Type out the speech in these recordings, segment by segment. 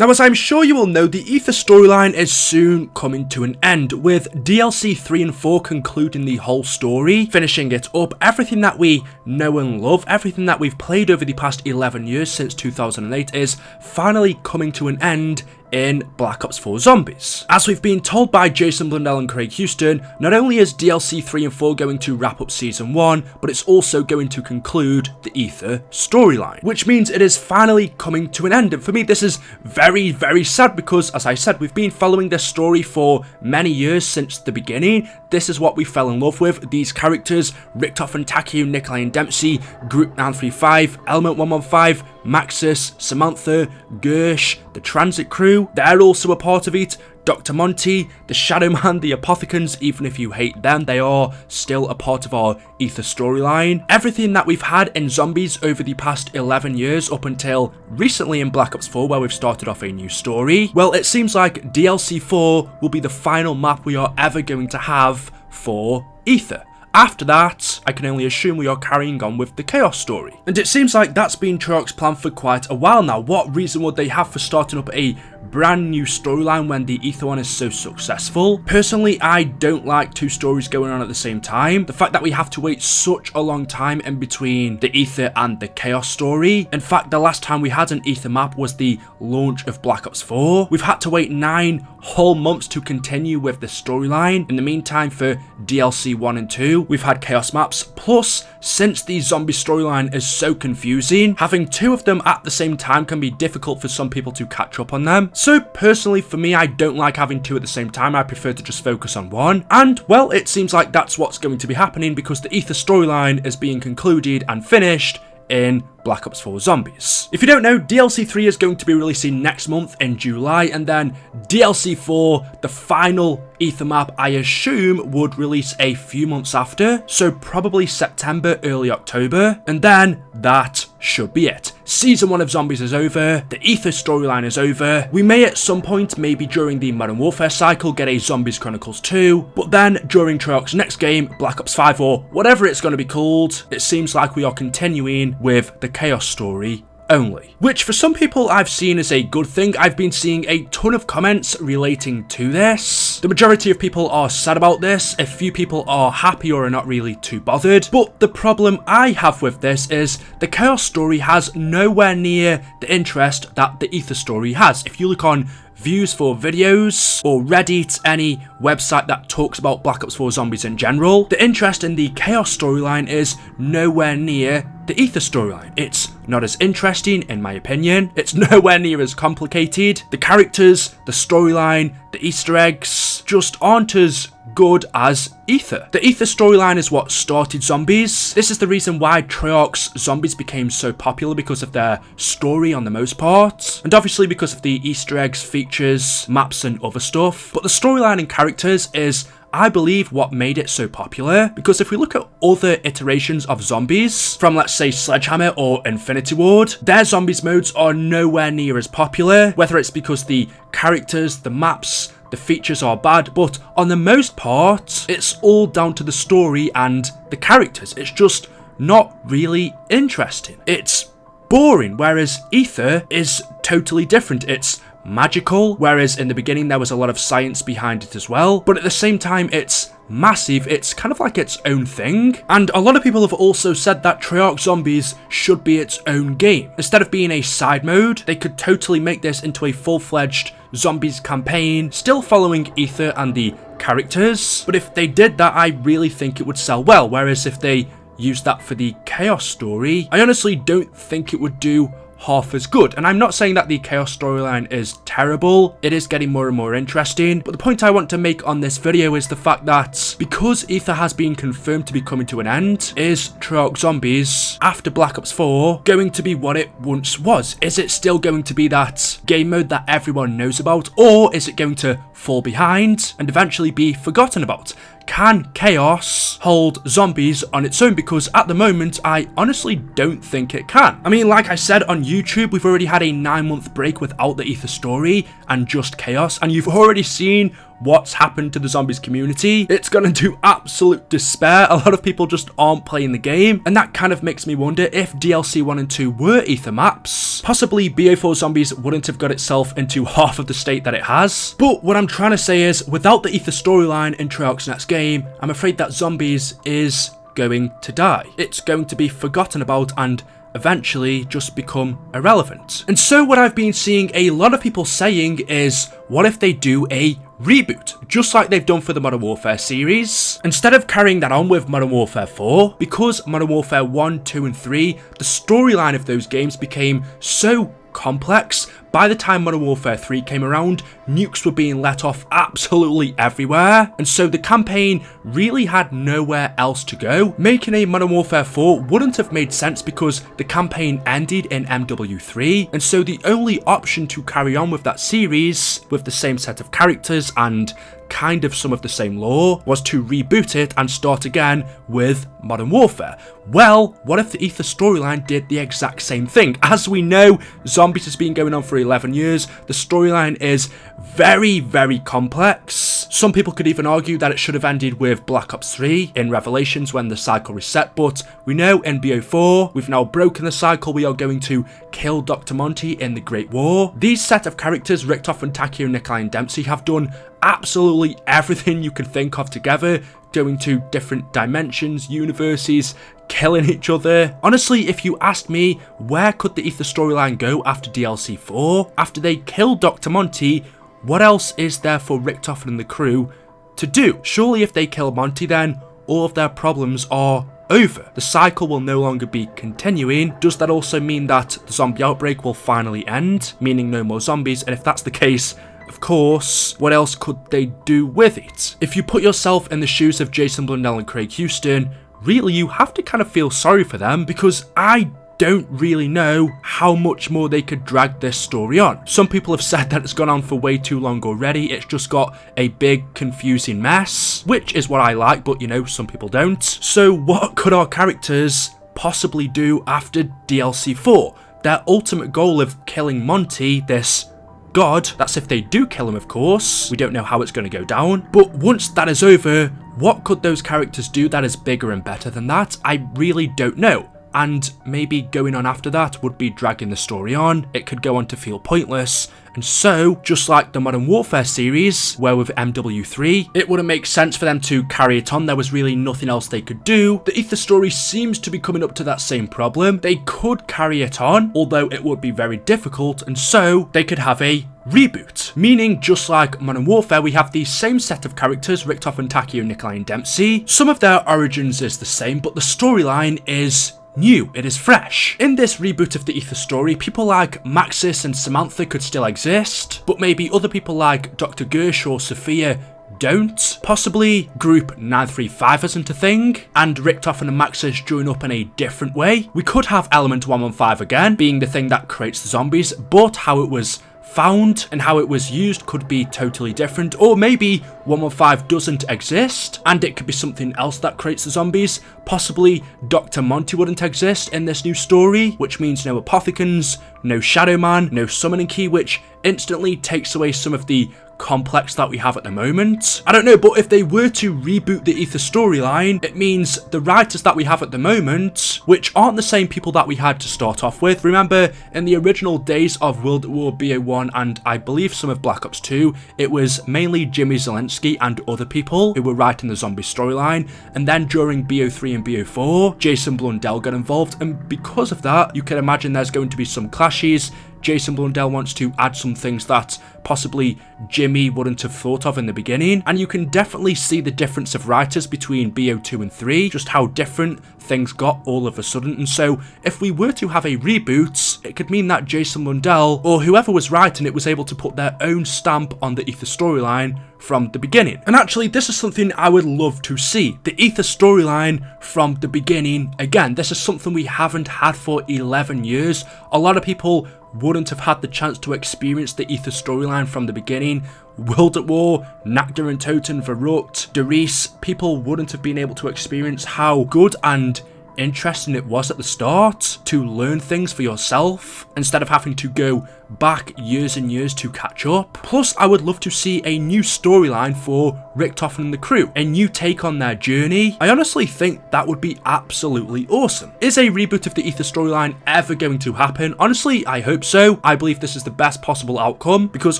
Now, as I'm sure you all know, the Aether storyline is soon coming to an end, with DLC 3 and 4 concluding the whole story, finishing it up. Everything that we know and love, everything that we've played over the past 11 years since 2008 is finally coming to an end in Black Ops 4 Zombies. As we've been told by Jason Blundell and Craig Houston, not only is DLC 3 and 4 going to wrap up Season 1, but it's also going to conclude the Aether storyline, which means it is finally coming to an end. And for me, this is very, very sad because, as I said, we've been following this story for many years since the beginning. This is what we fell in love with. These characters, Richtof and Takeo, Nikolai and Dempsey, Group 935, Element 115, Maxis, Samantha, Gersh, the Transit crew, they're also a part of it. Dr. Monty, the Shadow Man, the Apothecans, even if you hate them, they are still a part of our Aether storyline. Everything that we've had in Zombies over the past 11 years up until recently in Black Ops 4, where we've started off a new story, well, it seems like DLC 4 will be the final map we are ever going to have for Aether. After that, I can only assume we are carrying on with the Chaos story. And it seems like that's been Treyarch's plan for quite a while now. What reason would they have for starting up a brand new storyline when the Aether one is so successful? Personally, I don't like two stories going on at the same time. The fact that we have to wait such a long time in between the Aether and the Chaos story. In fact, the last time we had an Aether map was the launch of Black Ops 4. We've had to wait 9 whole months to continue with the storyline. In the meantime, for DLC 1 and 2, we've had Chaos maps. Plus, since the zombie storyline is so confusing, having two of them at the same time can be difficult for some people to catch up on them. So personally, for me, I don't like having two at the same time. I prefer to just focus on one. And, well, it seems like that's what's going to be happening because the Aether storyline is being concluded and finished in Black Ops 4 Zombies. If you don't know, DLC 3 is going to be releasing next month in July, and then DLC 4, the final Aether map, I assume would release a few months after, so probably September, early October, and then that should be it. Season 1 of Zombies is over, the Aether storyline is over. We may at some point, maybe during the Modern Warfare cycle, get a Zombies Chronicles 2, but then during Treyarch's next game, Black Ops 5 or whatever it's going to be called, it seems like we are continuing with the Chaos story only. Which for some people I've seen as a good thing. I've been seeing a ton of comments relating to this. The majority of people are sad about this. A few people are happy or are not really too bothered. But the problem I have with this is the Chaos story has nowhere near the interest that the Aether story has. If you look on views for videos or Reddit, any website that talks about Black Ops 4 Zombies in general, the interest in the Chaos storyline is nowhere near the Aether storyline. It's not as interesting, in my opinion. It's nowhere near as complicated. The characters, the storyline, the Easter eggs just aren't as good as Aether. The Aether storyline is what started Zombies. This is the reason why Treyarch's Zombies became so popular, because of their story on the most part, and obviously because of the Easter eggs, features, maps and other stuff. But the storyline and characters is, I believe, what made it so popular, because if we look at other iterations of Zombies, from let's say Sledgehammer or Infinity Ward, their Zombies modes are nowhere near as popular, whether it's because the characters, the maps, the features are bad, but on the most part, it's all down to the story and the characters. It's just not really interesting. It's boring, whereas Aether is totally different. It's magical, whereas in the beginning there was a lot of science behind it as well, but at the same time it's massive. It's kind of like its own thing. And a lot of people have also said that Treyarch Zombies should be its own game. Instead of being a side mode, they could totally make this into a full-fledged Zombies campaign, still following Aether and the characters. But if they did that, I really think it would sell well, whereas if they used that for the Chaos story, I honestly don't think it would do half as good. And I'm not saying that the Chaos storyline is terrible, it is getting more and more interesting, but the point I want to make on this video is the fact that because Aether has been confirmed to be coming to an end, is Treyarch Zombies after Black Ops 4 going to be what it once was? Is it still going to be that game mode that everyone knows about, or is it going to fall behind and eventually be forgotten about? Can Chaos hold Zombies on its own? Because at the moment, I honestly don't think it can. I mean, like I said, on YouTube, we've already had a 9-month break without the Aether story and just Chaos, and you've already seen what's happened to the zombies community. It's gone into absolute despair. A lot of people just aren't playing the game, and that kind of makes me wonder if DLC 1 and 2 were Aether maps, possibly BO4 Zombies wouldn't have got itself into half of the state that it has. But what I'm trying to say is, without the Aether storyline in Treyarch's next game, I'm afraid that Zombies is going to die. It's going to be forgotten about and eventually just become irrelevant. And so what I've been seeing a lot of people saying is, what if they do a reboot, just like they've done for the Modern Warfare series? Instead of carrying that on with Modern Warfare 4, because Modern Warfare 1, 2 and 3, the storyline of those games became so complex. By the time Modern Warfare 3 came around, nukes were being let off absolutely everywhere, and so the campaign really had nowhere else to go. Making a Modern Warfare 4 wouldn't have made sense because the campaign ended in MW3, and so the only option to carry on with that series, with the same set of characters and kind of some of the same lore, was to reboot it and start again with Modern Warfare. Well, what if the Aether storyline did the exact same thing? As we know, Zombies has been going on for 11 years. The storyline is very, very complex. Some people could even argue that it should have ended with Black Ops 3 in Revelations when the cycle reset, but we know in BO4, we've now broken the cycle. We are going to kill Dr. Monty in the Great War. These set of characters, Richtof and Takeo, Nikolai and Dempsey, have done absolutely everything you could think of together, going to different dimensions, universes, killing each other. Honestly, if you asked me, where could the Aether storyline go after DLC 4? After they kill Dr. Monty, what else is there for Richtof and the crew to do? Surely if they kill Monty, then all of their problems are over. The cycle will no longer be continuing. Does that also mean that the zombie outbreak will finally end, meaning no more zombies? And if that's the case, of course, what else could they do with it? If you put yourself in the shoes of Jason Blundell and Craig Houston, really you have to kind of feel sorry for them, because I don't really know how much more they could drag this story on. Some people have said that it's gone on for way too long already. It's just got a big confusing mess, which is what I like, but you know, some people don't. So what could our characters possibly do after DLC 4? Their ultimate goal of killing Monty, this god, that's if they do kill him, of course. We don't know how it's going to go down. But once that is over, what could those characters do that is bigger and better than that? I really don't know. And maybe going on after that would be dragging the story on. It could go on to feel pointless. And so, just like the Modern Warfare series, where with MW3, it wouldn't make sense for them to carry it on. There was really nothing else they could do. The Aether story seems to be coming up to that same problem. They could carry it on, although it would be very difficult, and so they could have a reboot. Meaning, just like Modern Warfare, we have the same set of characters, Richtof and Takeo, Nikolai and Dempsey. Some of their origins is the same, but the storyline is new, it is fresh. In this reboot of the Aether story, people like Maxis and Samantha could still exist, but maybe other people like Dr. Gersh or Sophia don't. Possibly Group 935 isn't a thing, and Richtof and Maxis join up in a different way. We could have Element 115 again, being the thing that creates the zombies, but how it was found and how it was used could be totally different. Or maybe 115 doesn't exist and it could be something else that creates the zombies. Possibly Dr. Monty wouldn't exist in this new story, which means no Apothicons, no Shadow Man, no Summoning Key, which instantly takes away some of the complex that we have at the moment. I don't know, but if they were to reboot the Aether storyline, it means the writers that we have at the moment, which aren't the same people that we had to start off with. Remember, in the original days of World at War BO1 and I believe some of Black Ops 2, it was mainly Jimmy Zelensky and other people who were writing the zombie storyline, and then during BO3 and BO4, Jason Blundell got involved, and because of that, you can imagine there's going to be some clashes. Jason Blundell wants to add some things that possibly Jimmy wouldn't have thought of in the beginning, and you can definitely see the difference of writers between BO2 and 3, just how different things got all of a sudden. And so if we were to have a reboot, it could mean that Jason Blundell or whoever was writing it was able to put their own stamp on the Aether storyline from the beginning. And actually, this is something I would love to see, the Aether storyline from the beginning again. This is something we haven't had for 11 years. A lot of people wouldn't have had the chance to experience the Aether storyline from the beginning. World at War, Nakda and Toten, Verrucht, Derice, people wouldn't have been able to experience how good and interesting it was at the start to learn things for yourself instead of having to go back years and years to catch up. Plus, I would love to see a new storyline for Richtofen and the crew, a new take on their journey. I honestly think that would be absolutely awesome. Is a reboot of the Aether storyline ever going to happen? Honestly, I hope so. I believe this is the best possible outcome, because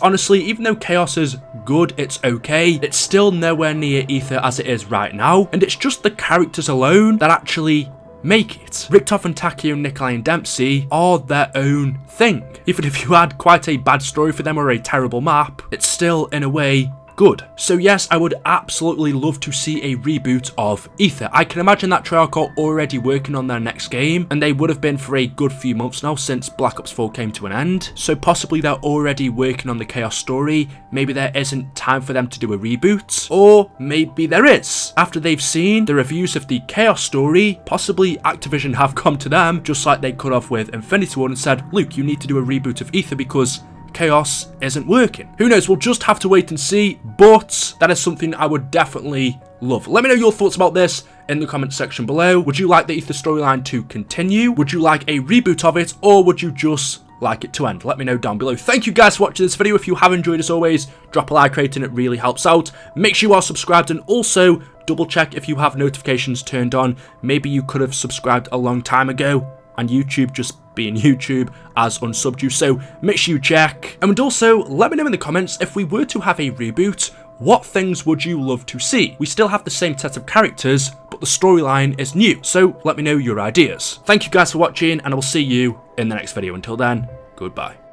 honestly, even though Chaos is good, it's okay, it's still nowhere near Aether as it is right now, and it's just the characters alone that actually make it. Richtofen, Takeo, Nikolai and Dempsey are their own thing. Even if you had quite a bad story for them or a terrible map, it's still in a way good. So yes, I would absolutely love to see a reboot of Aether. I can imagine that Treyarch are already working on their next game, and they would have been for a good few months now since Black Ops 4 came to an end. So possibly they're already working on the Chaos story. Maybe there isn't time for them to do a reboot, or maybe there is. After they've seen the reviews of the Chaos story, possibly Activision have come to them, just like they could have with Infinity Ward, and said, Luke, you need to do a reboot of Aether because Chaos isn't working. Who knows, we'll just have to wait and see, but that is something I would definitely love. Let me know your thoughts about this in the comment section below. Would you like the Aether storyline to continue? Would you like a reboot of it, or would you just like it to end? Let me know down below. Thank you guys for watching this video. If you have enjoyed, as always, drop a like rating, it really helps out. Make sure you are subscribed, and also double check if you have notifications turned on. Maybe you could have subscribed a long time ago, and YouTube just being YouTube as unsubbed you, so make sure you check. And also, let me know in the comments, if we were to have a reboot, what things would you love to see? We still have the same set of characters, but the storyline is new, so let me know your ideas. Thank you guys for watching, and I will see you in the next video. Until then, goodbye.